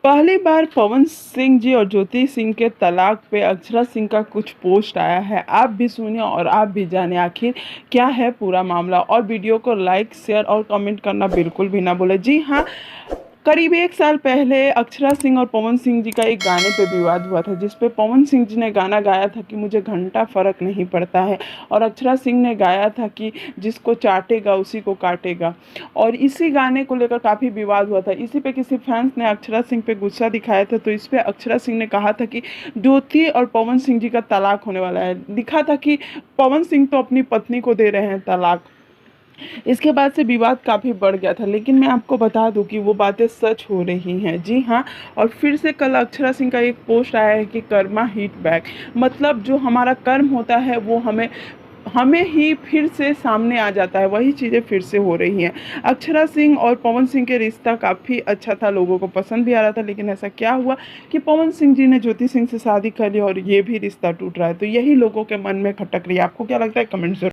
पहली बार पवन सिंह जी और ज्योति सिंह के तलाक पे अक्षरा सिंह का कुछ पोस्ट आया है। आप भी सुनिए और आप भी जाने आखिर क्या है पूरा मामला। और वीडियो को लाइक शेयर और कमेंट करना बिल्कुल भी ना भूले। जी हाँ, करीब 1 साल पहले अक्षरा सिंह और पवन सिंह जी का एक गाने पे विवाद हुआ था, जिस पे पवन सिंह जी ने गाना गाया था कि मुझे घंटा फर्क नहीं पड़ता है, और अक्षरा सिंह ने गाया था कि जिसको चाटेगा उसी को काटेगा। और इसी गाने को लेकर काफ़ी विवाद हुआ था। इसी पे किसी फैंस ने अक्षरा सिंह पे गुस्सा दिखाया था, तो इस पे अक्षरा सिंह ने कहा था कि ज्योति और पवन सिंह जी का तलाक होने वाला है। लिखा था कि पवन सिंह तो अपनी पत्नी को दे रहे हैं तलाक। इसके बाद से विवाद काफ़ी बढ़ गया था, लेकिन मैं आपको बता दूं कि वो बातें सच हो रही हैं। जी हाँ, और फिर से कल अक्षरा सिंह का एक पोस्ट आया है कि कर्मा हिट बैक, मतलब जो हमारा कर्म होता है वो हमें हमें ही फिर से सामने आ जाता है, वही चीज़ें फिर से हो रही हैं। अक्षरा सिंह और पवन सिंह के रिश्ता काफ़ी अच्छा था, लोगों को पसंद भी आ रहा था, लेकिन ऐसा क्या हुआ कि पवन सिंह जी ने ज्योति सिंह से शादी कर ली और ये भी रिश्ता टूट रहा है। तो यही लोगों के मन में खटक रही है। आपको क्या लगता है? कमेंट